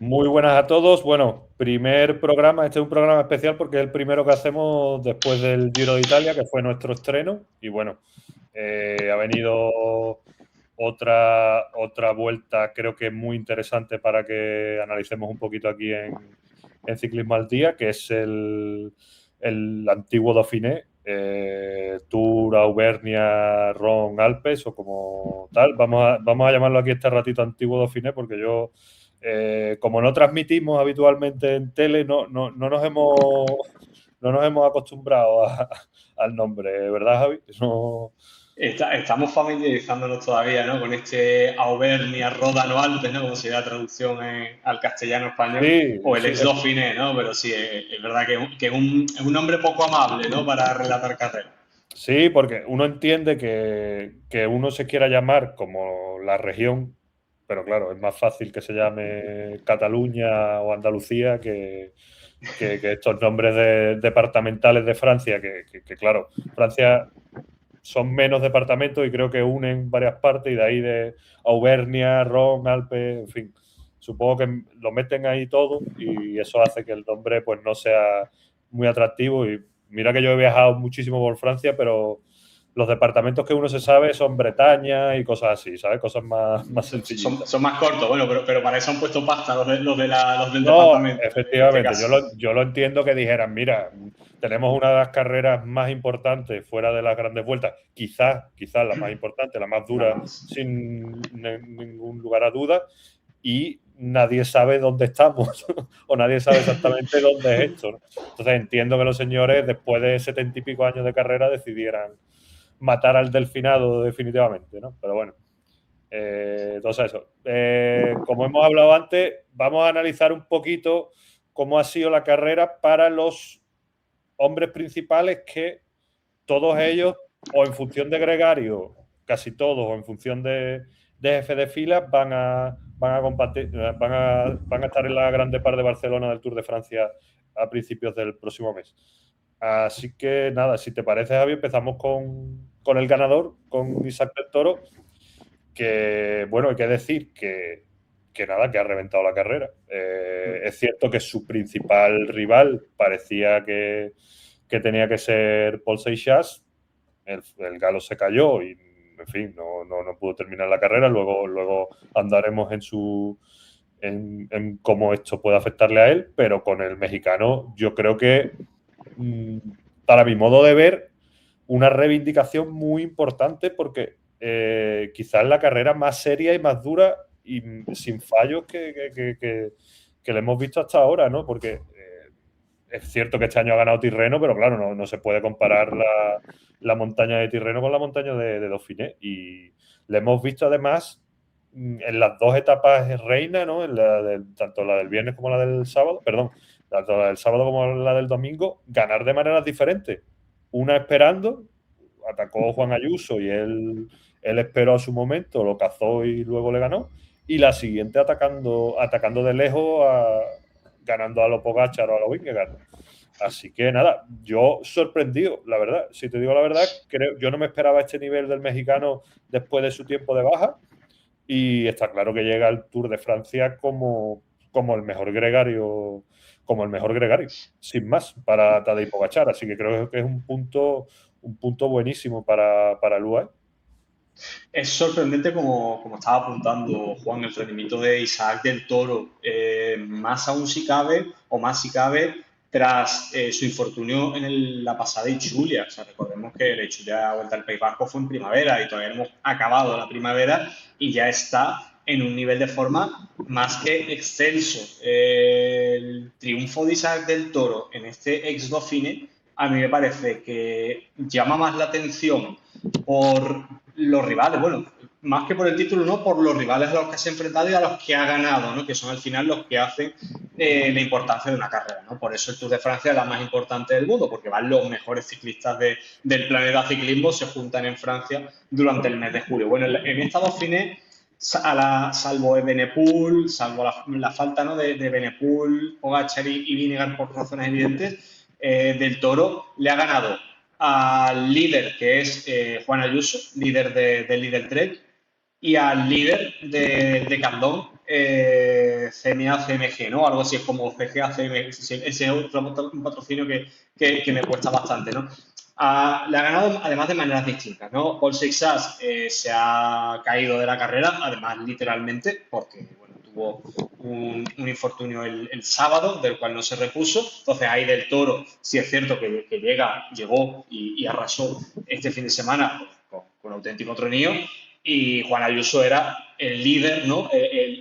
Muy buenas a todos. Bueno, primer programa, este es un programa especial porque es el primero que hacemos después del Giro de Italia, que fue nuestro estreno. Y bueno, ha venido otra vuelta, creo que muy interesante para que analicemos un poquito aquí en Ciclismo al Día, que es el antiguo Dauphiné, Tour Auvernia Rhône Alpes o como tal. Vamos a llamarlo aquí este ratito antiguo Dauphiné porque yo como no transmitimos habitualmente en tele, no nos hemos acostumbrado al nombre, ¿verdad, Javi? No, Estamos familiarizándonos todavía, ¿no? Con este Auvernia, Ródano Alpes, ¿no? Como sería la traducción al castellano español, sí, o el sí, ex-Dauphiné, ¿no? Pero sí, es verdad que es un nombre poco amable, ¿no? Para relatar carreras. sí, porque uno entiende que uno se quiera llamar como la región, pero claro, es más fácil que se llame Cataluña o Andalucía que estos nombres departamentales de Francia, que claro, Francia son menos departamentos y creo que unen varias partes y de ahí de Auvernia, Rhône, Alpes, en fin. Supongo que lo meten ahí todo y eso hace que el nombre pues no sea muy atractivo y mira que yo he viajado muchísimo por Francia, pero los departamentos que uno se sabe son Bretaña y cosas así, ¿sabes? Cosas más Son, sencillitas. son más cortos, bueno, pero para eso han puesto pasta los del No, departamento, en este efectivamente, caso. yo lo entiendo que dijeran, mira, tenemos una de las carreras más importantes fuera de las grandes vueltas, quizás la más importante, la más Nada dura, más. sin ningún lugar a duda, y nadie sabe dónde estamos, o nadie sabe exactamente dónde es esto, ¿no? Entonces entiendo que los señores, después de 70 y pico años de carrera, decidieran matar al delfinado definitivamente, ¿no? Pero bueno. Entonces eso, como hemos hablado antes, vamos a analizar un poquito cómo ha sido la carrera para los hombres principales que todos ellos, o en función de gregario, casi todos, o en función de jefe de filas, van a estar en la Grande Par de Barcelona del Tour de Francia a principios del próximo mes. Así que nada, si te parece, Javi, empezamos con el ganador, con Isaac del Toro, que, bueno, hay que decir que nada, que ha reventado la carrera. Es cierto que su principal rival parecía que tenía que ser Paul Seixas. El galo se cayó y, en fin, no pudo terminar la carrera. Luego andaremos en cómo esto puede afectarle a él, pero con el mexicano yo creo que, mm, para mi modo de ver, una reivindicación muy importante porque quizás la carrera más seria y más dura y sin fallos que le hemos visto hasta ahora, ¿no? Porque es cierto que este año ha ganado Tirreno, pero claro, no se puede comparar la montaña de Tirreno con la montaña de Dauphiné. Y le hemos visto además en las dos etapas reina, ¿no? Tanto la del viernes como la del sábado, perdón, tanto la del sábado como la del domingo, ganar de maneras diferentes. Una esperando, atacó Juan Ayuso y él esperó a su momento, lo cazó y luego le ganó. Y la siguiente atacando de lejos, ganando a los Pogacar o a los Vingegaard. Así que nada, yo sorprendido, la verdad. Si te digo la verdad, yo no me esperaba este nivel del mexicano después de su tiempo de baja. Y está claro que llega al Tour de Francia como el mejor gregario, sin más, para Tadej Pogacar. Así que creo que es un punto buenísimo para el UAE. Es sorprendente como estaba apuntando Juan, el rendimiento de Isaac del Toro, más aún si cabe, o más si cabe, tras su infortunio en la pasada Ichulia. O sea, recordemos que la Ichulia Vuelta al País Vasco fue en primavera y todavía no hemos acabado la primavera y ya está en un nivel de forma más que excelso. El triunfo de Isaac del Toro en este ex Dauphiné a mí me parece que llama más la atención por los rivales, bueno, más que por el título, no, por los rivales a los que se ha enfrentado y a los que ha ganado, ¿no? Que son al final los que hacen la importancia de una carrera, ¿no? Por eso el Tour de Francia es la más importante del mundo, porque van los mejores ciclistas del planeta ciclismo, se juntan en Francia durante el mes de julio. Bueno, en esta Dauphiné, salvo Evenepoel, salvo la falta, ¿no? de Evenepoel, Pogacar y Vinegar por razones evidentes, del Toro le ha ganado al líder, que es Juan Ayuso, líder del líder Trek, y al líder de Candón, CMA, CMG, ¿no? Algo así es como CGA, CMG, ese es un patrocinio que me cuesta bastante, ¿no? Le ha ganado además de maneras distintas, ¿no? Paul Seixas se ha caído de la carrera, además literalmente, porque bueno, tuvo un infortunio el sábado, del cual no se repuso. Entonces ahí Del Toro, sí es cierto que llegó y arrasó este fin de semana con auténtico tronío. Y Juan Ayuso era el líder, ¿no?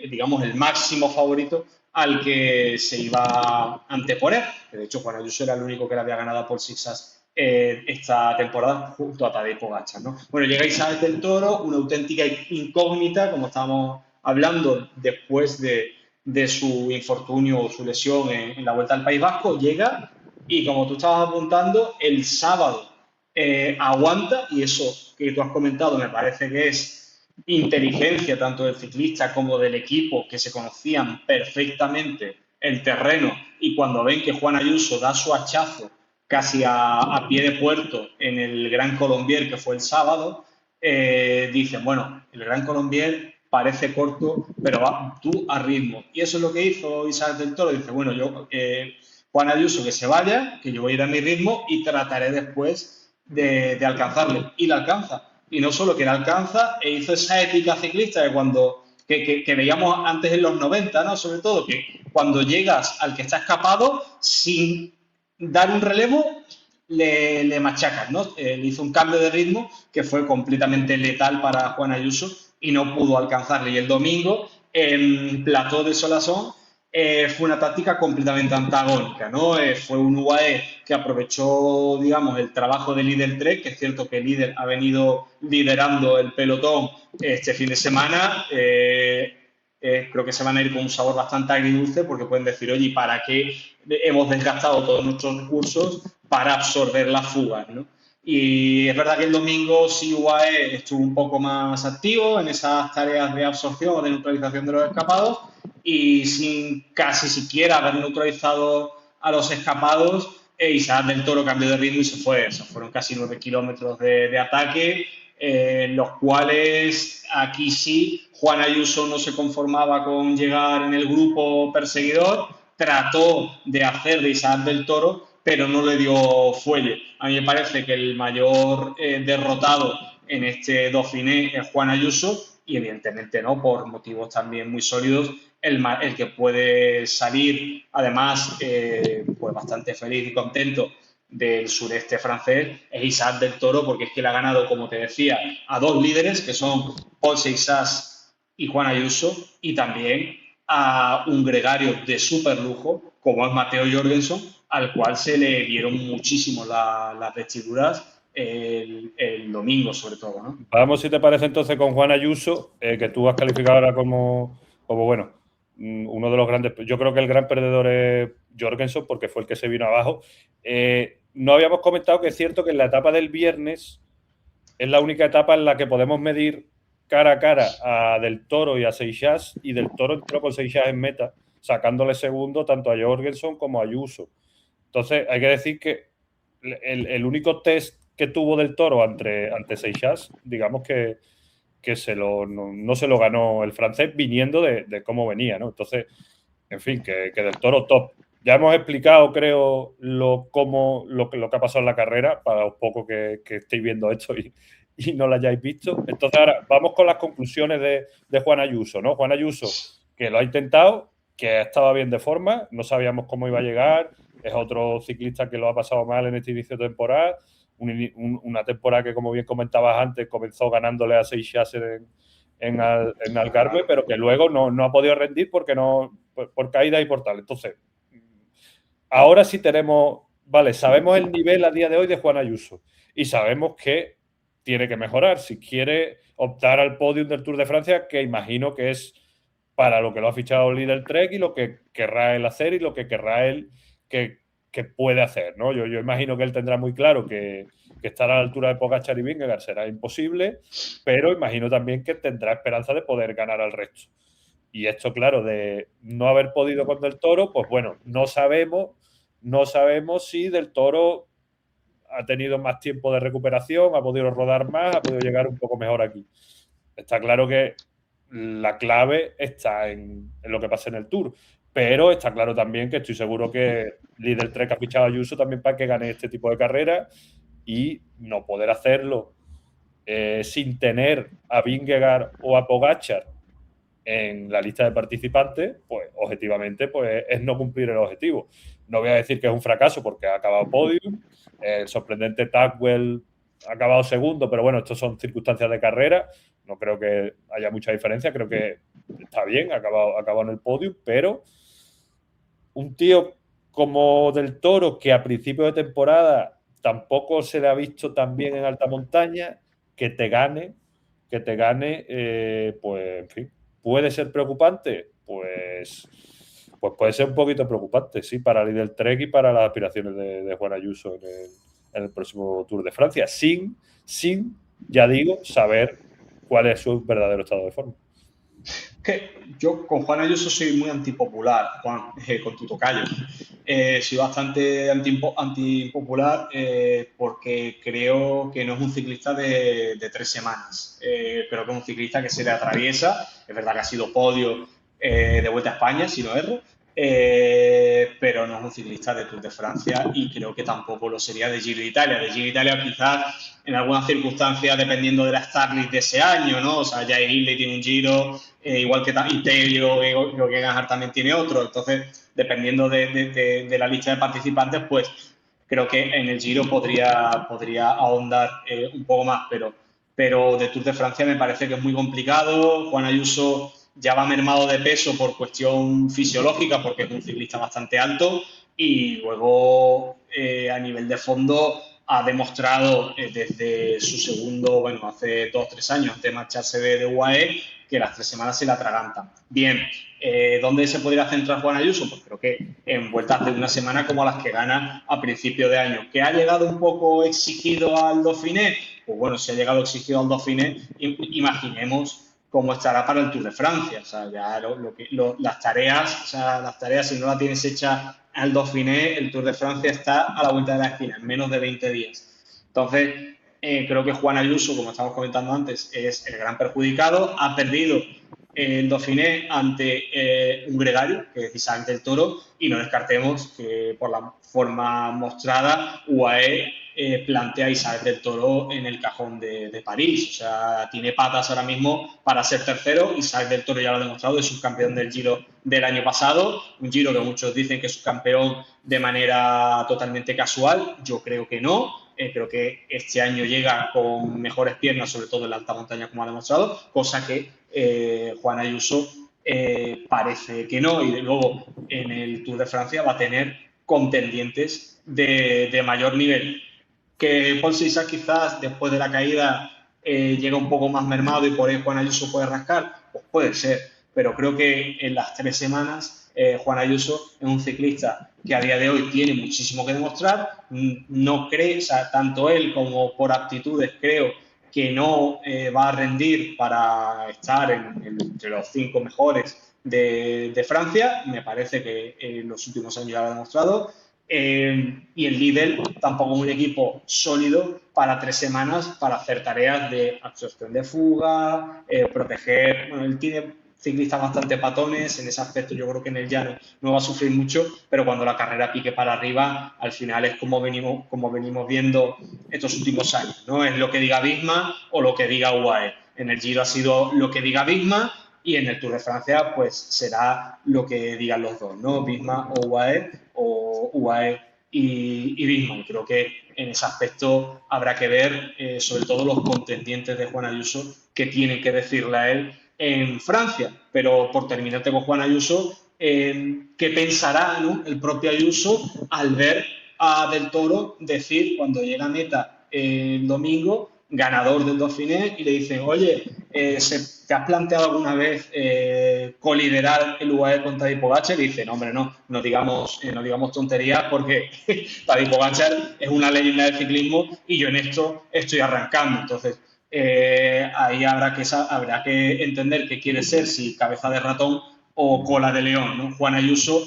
Digamos, el máximo favorito al que se iba a anteponer. De hecho, Juan Ayuso era el único que le había ganado a Paul Sixas esta temporada junto a Tadej Pogačar, ¿no? Bueno, llega Isabel del Toro, una auténtica incógnita, como estábamos hablando después de su infortunio o su lesión en la Vuelta al País Vasco, llega y como tú estabas apuntando, el sábado aguanta, y eso que tú has comentado me parece que es inteligencia tanto del ciclista como del equipo, que se conocían perfectamente el terreno, y cuando ven que Juan Ayuso da su hachazo casi a pie de puerto en el Gran Colombier, que fue el sábado, dicen, bueno, el Gran Colombier parece corto, pero va tú a ritmo. Y eso es lo que hizo Isaac del Toro. Dice, bueno, yo, Juan Ayuso, que se vaya, que yo voy a ir a mi ritmo y trataré después de alcanzarle. Y la alcanza. Y no solo que la alcanza, e hizo esa épica ciclista que veíamos antes en los 90, ¿no? Sobre todo, que cuando llegas al que está escapado, sin dar un relevo, le machacas, ¿no? Le hizo un cambio de ritmo que fue completamente letal para Juan Ayuso y no pudo alcanzarle. Y el domingo, en Plató de Solasson, fue una táctica completamente antagónica, ¿no? Fue un UAE que aprovechó, digamos, el trabajo de líder Trek, que es cierto que el líder ha venido liderando el pelotón este fin de semana. Creo que se van a ir con un sabor bastante agridulce, porque pueden decir, oye, ¿para qué hemos desgastado todos nuestros recursos para absorber las fugas, ¿no? Y es verdad que el domingo sí UAE estuvo un poco más activo en esas tareas de absorción o de neutralización de los escapados, y sin casi siquiera haber neutralizado a los escapados, Isaac del Toro cambió de ritmo y se fue. O sea, fueron casi 9 kilómetros de ataque, los cuales aquí sí Juan Ayuso no se conformaba con llegar en el grupo perseguidor, trató de hacer de Isaac del Toro, pero no le dio fuelle. A mí me parece que el mayor derrotado en este Dauphiné es Juan Ayuso, y evidentemente no, por motivos también muy sólidos, el que puede salir además pues bastante feliz y contento del sureste francés es Isaac del Toro, porque es que le ha ganado, como te decía, a dos líderes que son Paul Seixas y Juan Ayuso, y también a un gregario de súper lujo como es Matteo Jorgensen, al cual se le vieron muchísimo las vestiduras el domingo, sobre todo, ¿no? Vamos, si te parece, entonces con Juan Ayuso, que tú has calificado ahora como bueno, uno de los grandes. Yo creo que el gran perdedor es Jorgensen, porque fue el que se vino abajo. No habíamos comentado que es cierto que en la etapa del viernes es la única etapa en la que podemos medir cara a cara a Del Toro y a Seixas, y Del Toro entró con Seixas en meta, sacándole segundo tanto a Jorgensen como a Ayuso. Entonces, hay que decir que el único test que tuvo Del Toro ante Seixas, digamos que no se lo ganó el francés, viniendo de cómo venía, ¿no? Entonces, en fin, que Del Toro top. Ya hemos explicado, creo, lo que ha pasado en la carrera, para los pocos que estéis viendo esto y no lo hayáis visto. Entonces, ahora vamos con las conclusiones de Juan Ayuso, ¿no? Juan Ayuso, que lo ha intentado, que estaba bien de forma, no sabíamos cómo iba a llegar, es otro ciclista que lo ha pasado mal en este inicio de temporada, una temporada que, como bien comentabas antes, comenzó ganándole a Seixas en Algarve, pero que luego no ha podido rendir por caída y por tal. Entonces, ahora sí tenemos, vale, sabemos el nivel a día de hoy de Juan Ayuso y sabemos que tiene que mejorar si quiere optar al podium del Tour de Francia, que imagino que es para lo que lo ha fichado el líder Trek y lo que querrá él hacer y lo que querrá él que puede hacer, ¿no? Yo imagino que él tendrá muy claro que estar a la altura de Pogačar y Vingegaard será imposible, pero imagino también que tendrá esperanza de poder ganar al resto. Y esto, claro, de no haber podido con Del Toro, pues bueno, no sabemos si Del Toro ha tenido más tiempo de recuperación, ha podido rodar más, ha podido llegar un poco mejor aquí. Está claro que la clave está en lo que pasa en el Tour. Pero está claro también que estoy seguro que Líder Trek ha fichado a Ayuso también para que gane este tipo de carreras, y no poder hacerlo sin tener a Vingegaard o a Pogačar en la lista de participantes, pues objetivamente pues, es no cumplir el objetivo. No voy a decir que es un fracaso porque ha acabado podium, el sorprendente Tackwell ha acabado segundo, pero bueno, estos son circunstancias de carrera, no creo que haya mucha diferencia, creo que está bien, ha acabado en el podium, pero un tío como Del Toro, que a principio de temporada tampoco se le ha visto tan bien en alta montaña, que te gane, pues en fin, ¿puede ser preocupante? Pues puede ser un poquito preocupante, sí, para el Lidl Trek y para las aspiraciones de Juan Ayuso en el próximo Tour de Francia, sin, ya digo, saber cuál es su verdadero estado de forma. Que yo con Juan Ayuso soy muy antipopular, Juan, con tu tocayo. Soy bastante antipopular porque creo que no es un ciclista de 3 semanas. Creo que es un ciclista que se le atraviesa. Es verdad que ha sido podio de Vuelta a España, si no erro, pero no es un ciclista de Tour de Francia y creo que tampoco lo sería de Giro de Italia. De Giro de Italia quizás en algunas circunstancias dependiendo de la Starlist de ese año, ¿no? O sea, Jair Hindley tiene un Giro, igual que Telio, creo que Ganhart también tiene otro. Entonces, dependiendo de la lista de participantes, pues creo que en el Giro podría ahondar un poco más, pero de Tour de Francia me parece que es muy complicado. Juan Ayuso ya va mermado de peso por cuestión fisiológica, porque es un ciclista bastante alto, y luego a nivel de fondo ha demostrado desde su segundo, bueno, hace 2 o 3 años, antes de marcharse de UAE, que las 3 semanas se la atragantan. Bien, ¿dónde se podría centrar Juan Ayuso? Pues creo que en vueltas de una semana como las que gana a principio de año. ¿Que ha llegado un poco exigido al Dauphiné? Pues bueno, si ha llegado exigido al Dauphiné, imaginemos cómo estará para el Tour de Francia. O sea, ya las tareas, si no las tienes hechas al Dauphiné, el Tour de Francia está a la vuelta de la esquina, en menos de 20 días. Entonces, creo que Juan Ayuso, como estamos comentando antes, es el gran perjudicado. Ha perdido el Dauphiné ante un gregario, que es Isaac del Toro, y no descartemos que por la forma mostrada, UAE plantea a Isaac del Toro en el cajón de París. O sea, tiene patas ahora mismo para ser tercero. Isaac del Toro ya lo ha demostrado, es subcampeón del Giro del año pasado. Un Giro que muchos dicen que es subcampeón de manera totalmente casual. Yo creo que no. Creo que este año llega con mejores piernas, sobre todo en la alta montaña, como ha demostrado, cosa que Juan Ayuso parece que no. Y luego en el Tour de Francia va a tener contendientes de mayor nivel. Que Paul Sisas quizás después de la caída llega un poco más mermado y por ahí Juan Ayuso puede rascar, pues puede ser, pero creo que en las 3 semanas Juan Ayuso es un ciclista que a día de hoy tiene muchísimo que demostrar, no cree, o sea, tanto él como por aptitudes creo que no va a rendir para estar entre los 5 mejores de Francia, me parece que en los últimos años ya lo ha demostrado. Y el Lidl tampoco es un equipo sólido para 3 semanas para hacer tareas de absorción de fuga, proteger. Bueno, él tiene ciclistas bastante patones, en ese aspecto yo creo que en el llano no va a sufrir mucho, pero cuando la carrera pique para arriba, al final es como venimos viendo estos últimos años, ¿no? Es lo que diga Visma o lo que diga UAE. En el Giro ha sido lo que diga Visma y en el Tour de Francia pues será lo que digan los dos, ¿no? Visma o UAE y Visma. Y creo que en ese aspecto habrá que ver sobre todo los contendientes de Juan Ayuso que tienen que decirle a él en Francia. Pero por terminarte con Juan Ayuso, ¿qué pensará, ¿no?, el propio Ayuso al ver a Del Toro decir cuando llega a meta el domingo, ganador del Dauphiné, y le dicen, oye, ¿te has planteado alguna vez coliderar el UAE con Tadej Pogačar? Y dice, no, hombre, no digamos tonterías porque Tadej Pogačar es una leyenda del ciclismo y yo en esto estoy arrancando. Entonces, ahí habrá que entender qué quiere ser, si cabeza de ratón o cola de león, ¿no? Juan Ayuso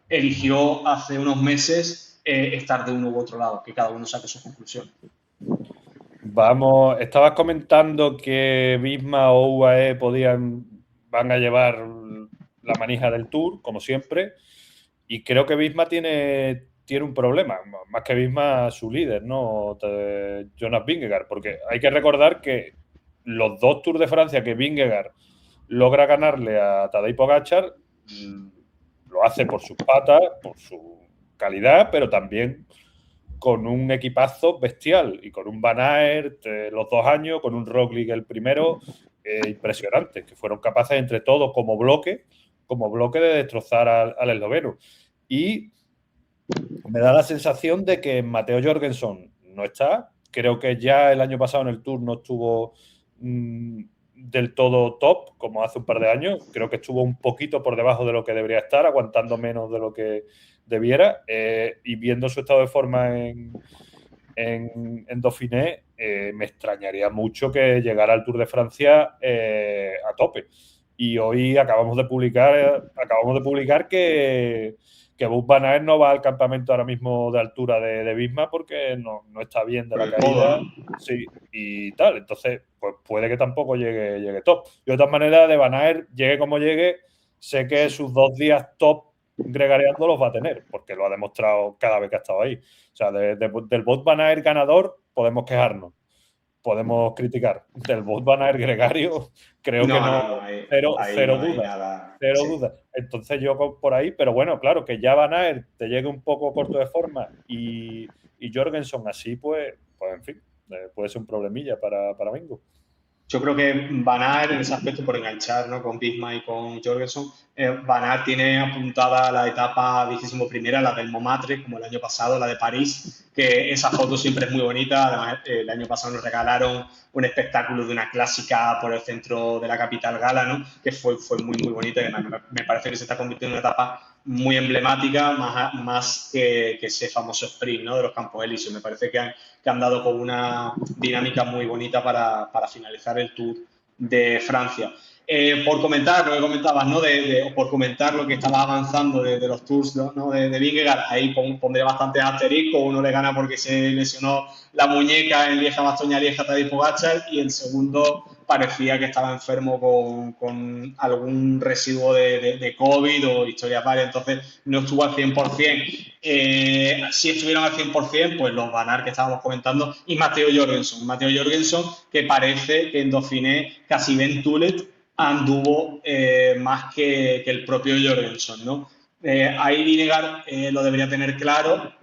eligió hace unos meses estar de uno u otro lado, que cada uno saque sus conclusiones. Vamos, estabas comentando que Visma o UAE podían van a llevar la manija del Tour, como siempre, y creo que Visma tiene un problema, más que Visma su líder, ¿no? Jonas Vingegaard, porque hay que recordar que los 2 Tours de Francia que Vingegaard logra ganarle a Tadej Pogačar, lo hace por sus patas, por su calidad, pero también con un equipazo bestial y con un Van Aert los 2 años, con un Roglic el primero, impresionante, que fueron capaces entre todos como bloque de destrozar al esloveno. Y me da la sensación de que Matteo Jorgensen no está. Creo que ya el año pasado en el Tour no estuvo del todo top, como hace un par de años. Creo que estuvo un poquito por debajo de lo que debería estar, aguantando menos de lo que debiera. Y viendo su estado de forma en Dauphiné, me extrañaría mucho que llegara al Tour de Francia a tope. Y hoy acabamos de publicar que Wout van Aert no va al campamento ahora mismo de altura de Visma porque no está bien de la caída. Sí, y tal. Entonces, pues puede que tampoco llegue top. Yo, de todas maneras, de Van Aert, llegue como llegue, sé que sus 2 días top gregariando los va a tener, porque lo ha demostrado cada vez que ha estado ahí. O sea, del Wout van Aert ganador podemos quejarnos, podemos criticar. Del Wout van Aert gregario, creo que no, cero dudas. Cero dudas. Entonces yo por ahí, pero bueno, claro, que ya Van Aert te llegue un poco corto de forma y Jorgensen así, pues en fin, puede ser un problemilla para Mingo. Yo creo que Van Aert en ese aspecto, por enganchar, ¿no?, con Visma y con Jorgensen, Van Aert tiene apuntada la etapa 21ª, la del Montmartre, como el año pasado, la de París, que esa foto siempre es muy bonita. Además, el año pasado nos regalaron un espectáculo de una clásica por el centro de la capital gala, ¿no?, que fue muy, muy bonita, y me parece que se está convirtiendo en una etapa muy emblemática, más que ese famoso sprint, ¿no?, de los Campos Elíseos. Me parece que han dado con una dinámica muy bonita para finalizar el Tour de Francia. Por comentar lo que comentabas, ¿no?, por comentar lo que estaba avanzando de los Tours, ¿no?, de Vingegaard, ahí pondré bastantes asteriscos. Uno le gana porque se lesionó la muñeca en Lieja-Bastoña-Lieja a Tadej Pogačar, y el segundo parecía que estaba enfermo con algún residuo de COVID o historias varias, entonces no estuvo al 100%. Si estuvieron al 100%, pues los Van Aert que estábamos comentando, y Matteo Jorgensen, que parece que en Dauphiné casi Ben Tulet anduvo más que el propio Jorgensen, ¿no? Ahí Vingegaard lo debería tener claro.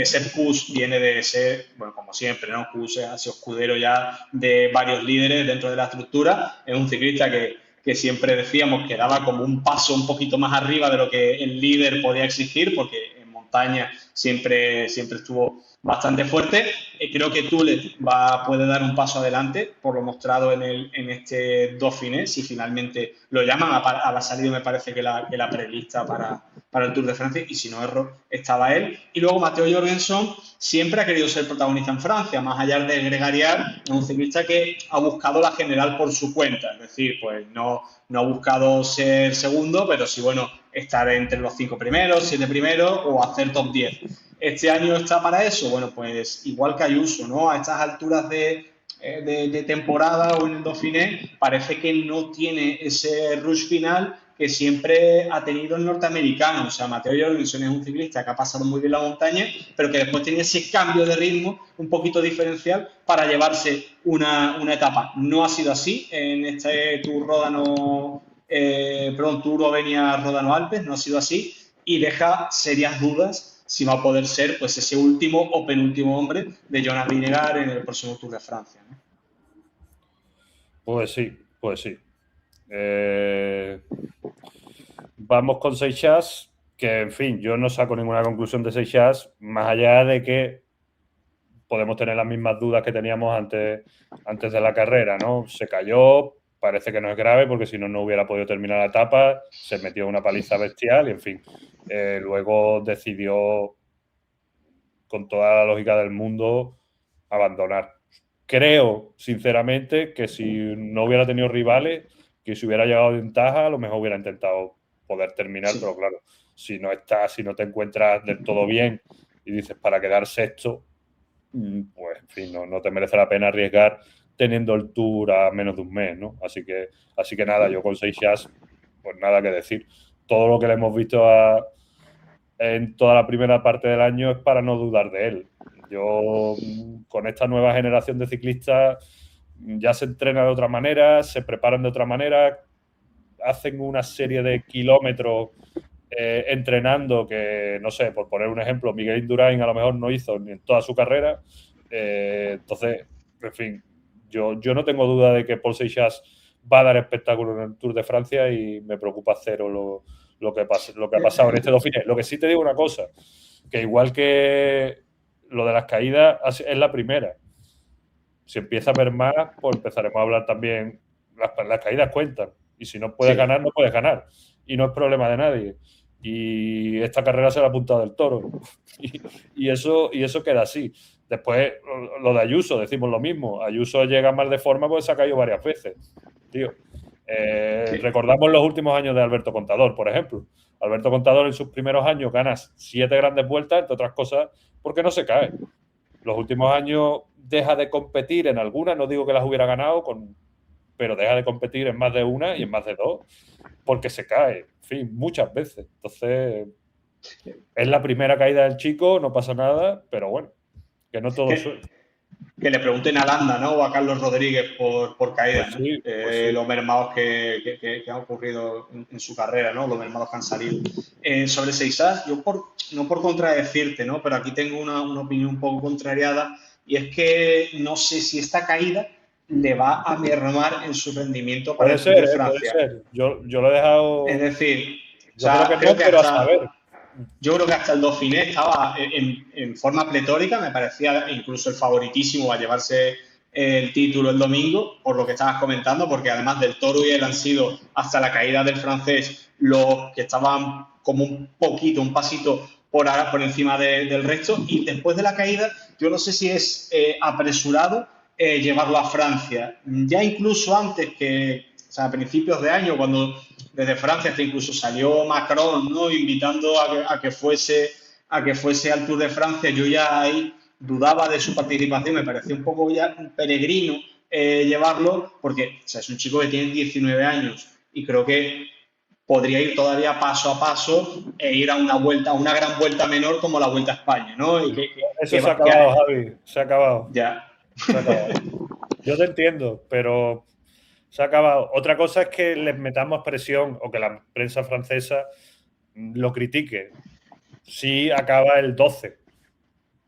Sepp Kuss viene de ser, bueno, como siempre, ¿no? Kuss ha sido escudero ya de varios líderes dentro de la estructura. Es un ciclista que siempre decíamos que daba como un paso un poquito más arriba de lo que el líder podía exigir, porque en montaña siempre estuvo bastante fuerte. Creo que Tulet puede dar un paso adelante por lo mostrado en este Dauphiné, si finalmente lo llaman. A la salida me parece que la prelista para el Tour de Francia, y si no erro, estaba él. Y luego Matteo Jorgensen siempre ha querido ser protagonista en Francia, más allá de gregariar. Es un ciclista que ha buscado la general por su cuenta, es decir, pues no ha buscado ser segundo, pero sí, bueno, estar entre los 5 primeros, 7 primeros, o hacer top 10. ¿Este año está para eso? Bueno, pues igual que Ayuso, ¿no? A estas alturas de temporada o en el Dauphiné, parece que no tiene ese rush final que siempre ha tenido el norteamericano. O sea, Matteo Jorgensen es un ciclista que ha pasado muy bien la montaña, pero que después tiene ese cambio de ritmo un poquito diferencial para llevarse una etapa. No ha sido así en este Tour Tour Ovenia Ródano Alpes, no ha sido así, y deja serias dudas si va a poder ser, pues, ese último o penúltimo hombre de Jonas Vingegaard en el próximo Tour de Francia, ¿no? Pues sí. Vamos con Seixas, que en fin, yo no saco ninguna conclusión de Seixas, más allá de que podemos tener las mismas dudas que teníamos antes de la carrera, ¿no? Se cayó, parece que no es grave, porque si no, no hubiera podido terminar la etapa, se metió una paliza bestial y, en fin, luego decidió, con toda la lógica del mundo, abandonar. Creo, sinceramente, que si no hubiera tenido rivales, que si hubiera llegado de ventaja, a lo mejor hubiera intentado poder terminar, sí. Pero claro, si no te encuentras del todo bien y dices para quedar sexto, pues en fin, no te merece la pena arriesgar teniendo el Tour a menos de un mes, ¿no? Así que nada, yo con Seixas, pues nada que decir. Todo lo que le hemos visto en toda la primera parte del año es para no dudar de él. Yo, con esta nueva generación de ciclistas, ya se entrena de otra manera, se preparan de otra manera, hacen una serie de kilómetros entrenando que, no sé, por poner un ejemplo, Miguel Indurain a lo mejor no hizo ni en toda su carrera. Entonces, en fin, yo no tengo duda de que Paul Seixas va a dar espectáculo en el Tour de Francia y me preocupa cero lo que ha pasado en este Dauphiné. Lo que sí te digo una cosa, que igual que lo de las caídas es la primera. Si empieza a ver más, pues empezaremos a hablar también. Las caídas cuentan. Y si no puedes ganar, no puedes ganar. Y no es problema de nadie. Y esta carrera se la ha apuntado del Toro. y eso queda así. Después, lo de Ayuso, decimos lo mismo. Ayuso llega mal de forma porque se ha caído varias veces. Tío. Recordamos los últimos años de Alberto Contador, por ejemplo. Alberto Contador en sus primeros años gana 7 grandes vueltas, entre otras cosas, porque no se cae. Los últimos años deja de competir en algunas, no digo que las hubiera ganado, pero deja de competir en más de una y en más de dos, porque se cae, en fin, muchas veces. Entonces, es la primera caída del chico, no pasa nada, pero bueno, que no todo suele. Que le pregunten a Landa, ¿no? O a Carlos Rodríguez por caídas, pues sí, pues sí. Los mermados que han ocurrido en su carrera, ¿no? Los mermados que han salido. Sobre Seixas, yo no por contradecirte, ¿no? Pero aquí tengo una opinión un poco contrariada, y es que no sé si esta caída le va a mermar en su rendimiento para el Tour de Francia. Puede ser. Yo lo he dejado. Es decir, creo que pero a saber. Yo creo que hasta el Dauphiné estaba en forma pletórica, me parecía incluso el favoritísimo a llevarse el título el domingo, por lo que estabas comentando, porque además del Toro y él han sido hasta la caída del francés los que estaban como un pasito por encima del resto, y después de la caída yo no sé si es apresurado llevarlo a Francia, ya incluso antes o sea, a principios de año, cuando desde Francia hasta incluso salió Macron, ¿no? Invitando a que fuese al Tour de Francia. Yo ya ahí dudaba de su participación, me parecía un poco ya un peregrino llevarlo, porque o sea, es un chico que tiene 19 años y creo que podría ir todavía paso a paso e ir a una gran vuelta menor como la Vuelta a España, ¿no? Eso se ha acabado, Javi, se ha acabado. Ya. Se ha acabado. Yo te entiendo, pero se ha acabado. Otra cosa es que les metamos presión o que la prensa francesa lo critique. Si acaba el 12,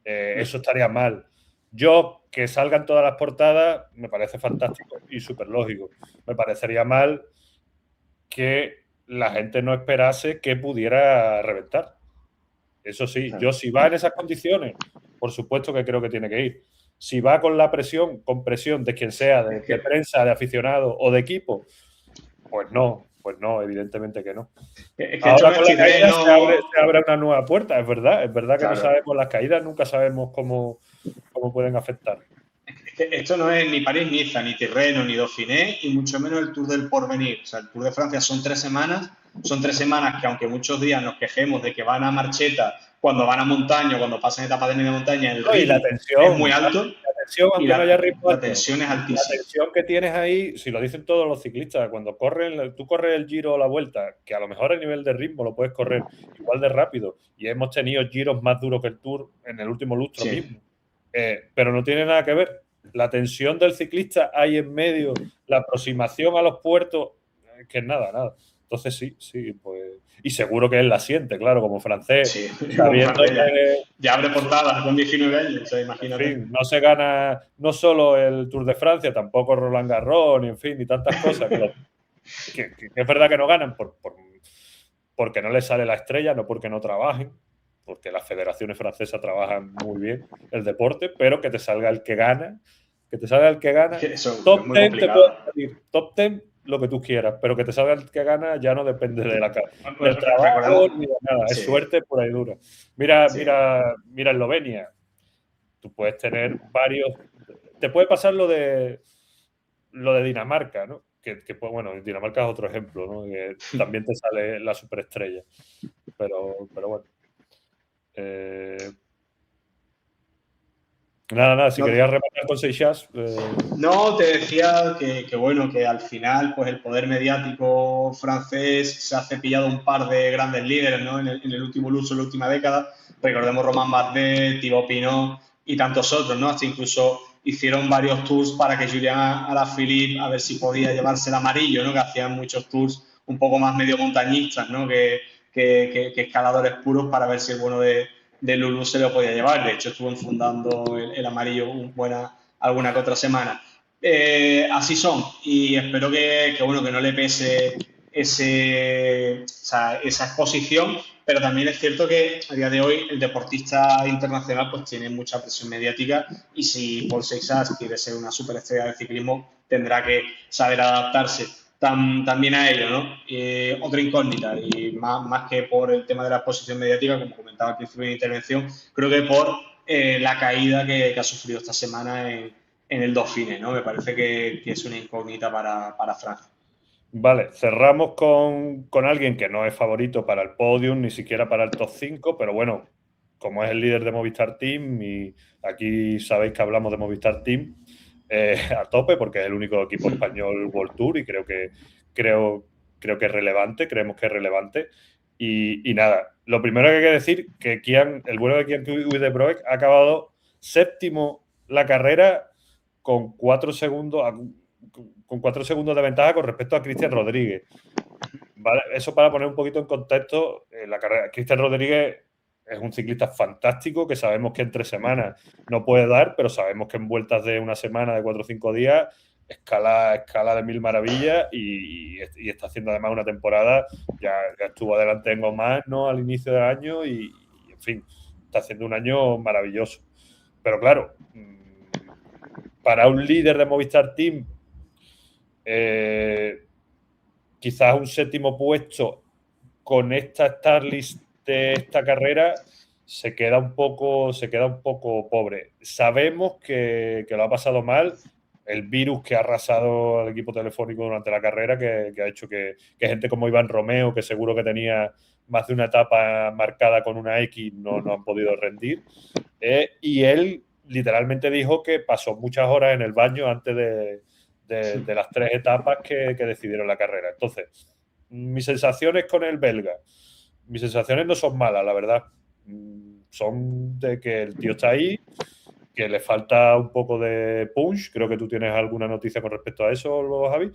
eso estaría mal. Yo, que salgan todas las portadas, me parece fantástico y súper lógico. Me parecería mal que la gente no esperase que pudiera reventar. Eso sí, yo si va en esas condiciones, por supuesto que creo que tiene que ir. Si va con con presión de quien sea, de prensa, de aficionado o de equipo, pues no, evidentemente que no. Ahora con la caída se abre una nueva puerta, es verdad que no sabemos las caídas, nunca sabemos cómo pueden afectar. Esto no es ni París-Niza, ni Tirreno, ni Dauphiné, y mucho menos el Tour del Porvenir. O sea, el Tour de Francia son 3 semanas, que aunque muchos días nos quejemos de que van a marcheta, cuando van a montaña, cuando pasan etapas de media montaña, el ritmo es muy alto. La tensión, aunque no haya ritmo alto, la tensión es altísima. La tensión que tienes ahí, si lo dicen todos los ciclistas, cuando tú corres el Giro o la Vuelta, que a lo mejor a nivel de ritmo lo puedes correr igual de rápido, y hemos tenido giros más duros que el Tour en el último lustro mismo, pero no tiene nada que ver. La tensión del ciclista ahí en medio, la aproximación a los puertos, que es nada. Entonces sí, pues. Y seguro que él la siente, claro, como francés. Sí, sabiendo ya abre portadas con 19 años, o sea, imagínate. En fin, no se gana no solo el Tour de Francia, tampoco Roland Garros, ni tantas cosas. que es verdad que no ganan porque no les sale la estrella, no porque no trabajen, porque las federaciones francesas trabajan muy bien el deporte, pero que te salga el que gana. Top 10 te puede salir, top 10 lo que tú quieras, pero que te salga el que gana ya no depende de del trabajo ni de nada, es suerte pura y dura. Mira Eslovenia. Tú puedes tener varios. Te puede pasar lo de Dinamarca, ¿no? Pues, bueno, Dinamarca es otro ejemplo, ¿no? Que también te sale la superestrella. Pero bueno. Nada, si No, querías rematar con Seixas, no, te decía que bueno, que al final, pues el poder mediático francés se ha cepillado un par de grandes líderes, ¿no? En el último luso, en la última década. Recordemos Romain Bardet, Thibaut Pinot y tantos otros, ¿no? Hasta incluso hicieron varios tours para que Julian Alaphilippe a ver si podía llevarse el amarillo, ¿no? Que hacían muchos tours un poco más medio montañistas, ¿no? Que escaladores puros para ver si el bueno de Lulu se lo podía llevar. De hecho, estuvo enfundando el amarillo alguna que otra semana. Así son y espero bueno, que no le pese esa exposición, pero también es cierto que a día de hoy el deportista internacional pues tiene mucha presión mediática y si Paul Seixas quiere ser una superestrella del ciclismo tendrá que saber adaptarse también a ello, ¿no? Otra incógnita y más que por el tema de la exposición mediática, como comentaba al principio de mi intervención, creo que por la caída que ha sufrido esta semana en el Dauphiné, ¿no? Me parece que es una incógnita para Francia. vale, cerramos con alguien que no es favorito para el podium, ni siquiera para el top 5, pero bueno, como es el líder de Movistar Team, y aquí sabéis que hablamos de Movistar Team a tope, porque es el único equipo español World Tour y creo que es relevante, creemos que es relevante. Y nada, lo primero que hay que decir que el bueno de Kian Uijtdebroek ha acabado séptimo la carrera con 4 segundos, con 4 segundos de ventaja con respecto a Cristian Rodríguez. ¿Vale? Eso para poner un poquito en contexto la carrera. Cristian Rodríguez es un ciclista fantástico que sabemos que en 3 semanas no puede dar, pero sabemos que en vueltas de una semana, de 4 o 5 días, escala de mil maravillas y está haciendo además una temporada, ya estuvo adelante en Oman, ¿no? Al inicio del año y, en fin, está haciendo un año maravilloso. Pero claro, para un líder de Movistar Team, quizás un séptimo puesto con esta start list de esta carrera se queda un poco pobre. Sabemos que lo ha pasado mal, el virus que ha arrasado al equipo telefónico durante la carrera, que ha hecho que gente como Iván Romeo, que seguro que tenía más de una etapa marcada con una X, no han podido rendir. Y él literalmente dijo que pasó muchas horas en el baño antes de las 3 etapas que decidieron la carrera. Entonces, mis sensaciones con el belga, mis sensaciones no son malas, la verdad. Son de que el tío está ahí, que le falta un poco de punch. Creo que tú tienes alguna noticia con respecto a eso, Javi.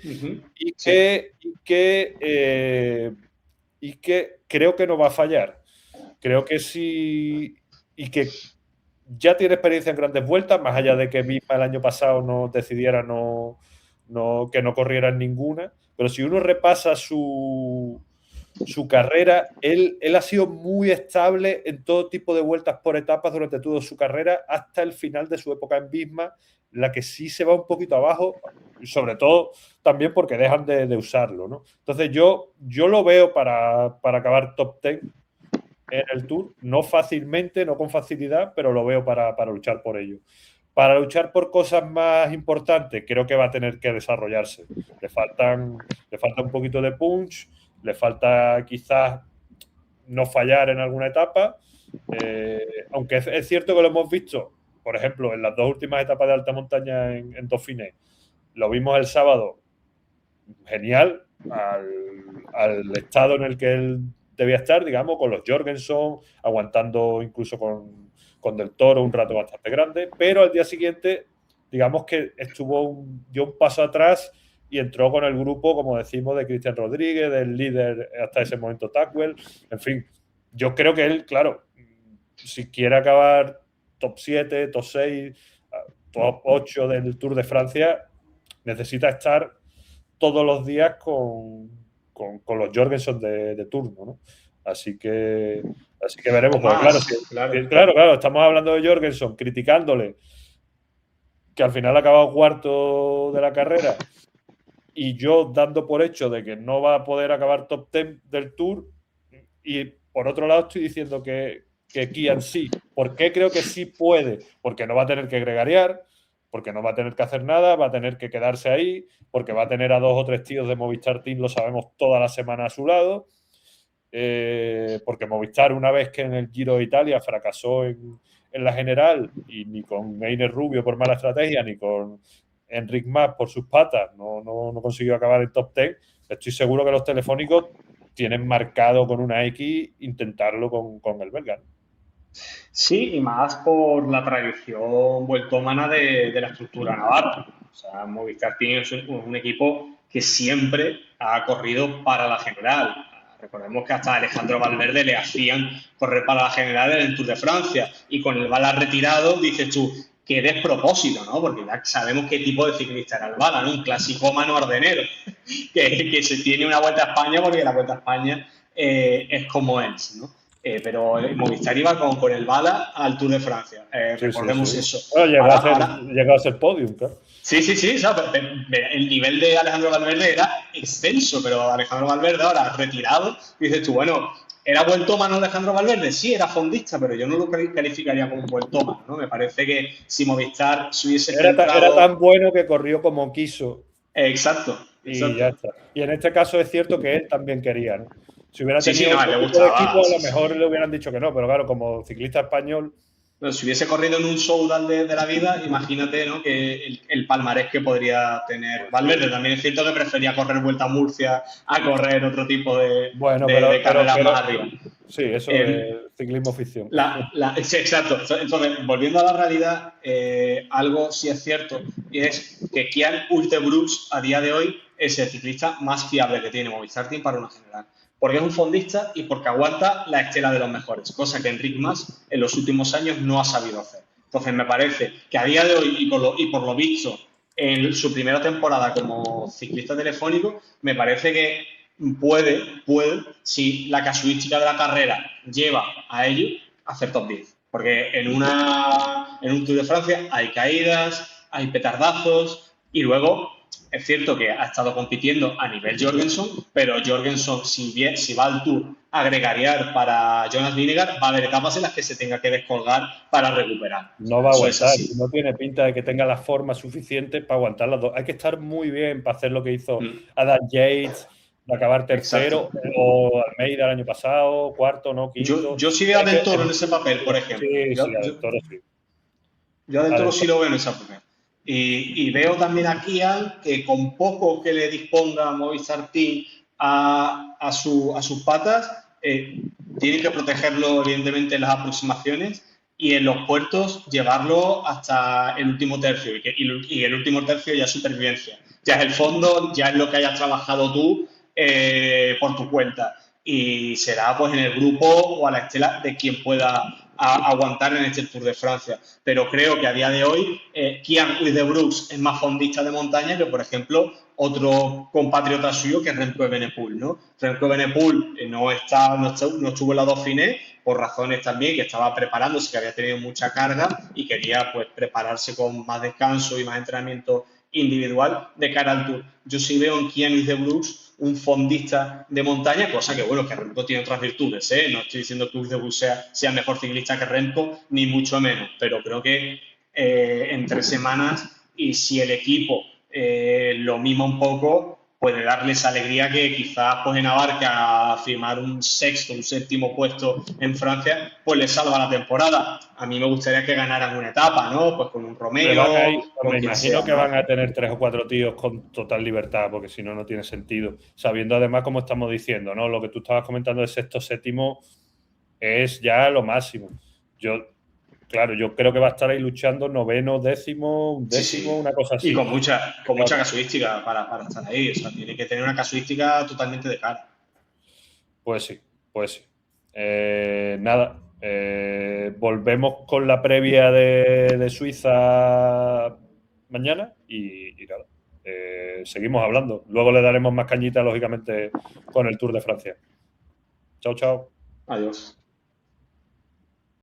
Y Sí. que creo que no va a fallar. Creo que sí. Y que ya tiene experiencia en grandes vueltas, más allá de que Visma el año pasado no decidiera que no corriera en ninguna. Pero si uno repasa su carrera, él ha sido muy estable en todo tipo de vueltas por etapas durante toda su carrera, hasta el final de su época en Visma, la que sí se va un poquito abajo, sobre todo también porque dejan de usarlo, ¿no? Entonces yo lo veo para acabar top 10 en el Tour, no fácilmente, no con facilidad, pero lo veo para luchar por ello. Para luchar por cosas más importantes, creo que va a tener que desarrollarse. Le falta un poquito de punch, le falta quizás no fallar en alguna etapa, aunque es cierto que lo hemos visto, por ejemplo, en las 2 últimas etapas de alta montaña en Dauphiné, lo vimos el sábado, genial, al estado en el que él debía estar, digamos, con los Jorgensen, aguantando incluso con Del Toro un rato bastante grande, pero al día siguiente, digamos que dio un paso atrás y entró con el grupo, como decimos, de Cristian Rodríguez, del líder hasta ese momento Tackwell. En fin, yo creo que él, claro, si quiere acabar top 7, top 6, top 8 del Tour de Francia, necesita estar todos los días con los Jorgensen de turno, ¿no? Así que veremos. O Porque claro, más, claro. claro, estamos hablando de Jorgensen, criticándole, que al final ha acabado cuarto de la carrera, y yo dando por hecho de que no va a poder acabar top 10 del Tour, y por otro lado estoy diciendo que Kian sí. ¿Por qué creo que sí puede? Porque no va a tener que gregariar, porque no va a tener que hacer nada, va a tener que quedarse ahí, porque va a tener a 2 o 3 tíos de Movistar Team, lo sabemos, toda la semana a su lado, porque Movistar, una vez que en el Giro de Italia fracasó en en la general y ni con Einer Rubio por mala estrategia, ni con Enric Mas por sus patas no consiguió acabar en top 10, estoy seguro que los telefónicos tienen marcado con una X intentarlo con el belga. Sí, y más por la tradición vueltómana de la estructura navarra. O sea, Movistar tiene un equipo que siempre ha corrido para la general. Recordemos que hasta a Alejandro Valverde le hacían correr para la general en el Tour de Francia. Y con el Bala retirado, dices tú, qué despropósito, ¿no? Porque ya sabemos qué tipo de ciclista era el Bala, ¿no? Un clasicómano ardenero que se tiene una Vuelta a España porque la Vuelta a España es como es, ¿no? Pero Movistar iba con el Bala al Tour de Francia. Recordemos eso. Bueno, llegó a ser podium, claro. Sí, el nivel de Alejandro Valverde era extenso, pero Alejandro Valverde ahora retirado, dices tú, bueno, ¿era buen tómano Alejandro Valverde? Sí, era fondista, pero yo no lo calificaría como un buen tómano, ¿no? Me parece que si Movistar se hubiese centrado... Era tan bueno que corrió como quiso. Exacto. Y ya está. Y en este caso es cierto que él también quería, ¿no? Si hubiera tenido le otro gustaba, equipo, a lo mejor le hubieran dicho que no, pero claro, como ciclista español... Pero si hubiese corrido en un showdown de la vida, imagínate, ¿no? Que el palmarés que podría tener Valverde. También es cierto que prefería correr Vuelta a Murcia a correr otro tipo de carreras más arriba. Sí, eso es ciclismo ficción. Sí, exacto. Entonces, volviendo a la realidad, algo sí es cierto, y es que Kian Uijtdebroeks a día de hoy es el ciclista más fiable que tiene Movistar Team para una general. Porque es un fondista y porque aguanta la estela de los mejores, cosa que Enric Mas en los últimos años no ha sabido hacer. Entonces me parece que a día de hoy y por lo visto en su primera temporada como ciclista telefónico, me parece que puede, si la casuística de la carrera lleva a ello, hacer top 10. Porque en un Tour de Francia hay caídas, hay petardazos y luego es cierto que ha estado compitiendo a nivel Jorgensen, pero Jorgensen, si va al Tour a gregariar para Jonas Vingegaard, va a haber etapas en las que se tenga que descolgar para recuperar. No va a aguantar, no tiene pinta de que tenga la forma suficiente para aguantar las dos. Hay que estar muy bien para hacer lo que hizo Adam Yates, de acabar tercero, o Almeida el año pasado, cuarto, no, quinto. Yo sí veo a Del Toro en ese papel, por ejemplo. Sí, a Del Toro sí. Yo a Del Toro sí lo veo en ese papel. Y veo también a Kian que con poco que le disponga Movistar Team a sus patas, tiene que protegerlo evidentemente en las aproximaciones y en los puertos llevarlo hasta el último tercio y el último tercio ya es supervivencia. Ya es el fondo, ya es lo que hayas trabajado tú por tu cuenta y será pues en el grupo o a la estela de quien pueda aguantar en este Tour de Francia. Pero creo que a día de hoy Kian Uijtdebroeks es más fondista de montaña que, por ejemplo, otro compatriota suyo que es Remco Evenepoel, ¿no? Remco Evenepoel no estuvo en la Dauphiné por razones también que estaba preparándose, que había tenido mucha carga y quería pues prepararse con más descanso y más entrenamiento individual de cara al Tour. Yo sí veo en Kian Uijtdebroeks un fondista de montaña, cosa que, bueno, que Remco tiene otras virtudes, ¿eh? No estoy diciendo que Uijtdebroeks sea mejor ciclista que Remco, ni mucho menos, pero creo que en 3 semanas y si el equipo lo mima un poco, puede darles alegría que quizás pues en Abarca firmar un sexto, un séptimo puesto en Francia, pues les salva la temporada. A mí me gustaría que ganaran una etapa, ¿no? Pues con un Romeo. Me imagino que van a tener 3 o 4 tíos con total libertad, porque si no, no tiene sentido. Sabiendo además, como estamos diciendo, ¿no? Lo que tú estabas comentando de sexto, séptimo es ya lo máximo. Claro, yo creo que va a estar ahí luchando noveno, décimo, un décimo, sí. Una cosa así. Y con mucha casuística para estar ahí. O sea, tiene que tener una casuística totalmente de cara. Pues sí. Nada, volvemos con la previa de Suiza mañana y nada. Seguimos hablando. Luego le daremos más cañita, lógicamente, con el Tour de Francia. Chao, chao. Adiós.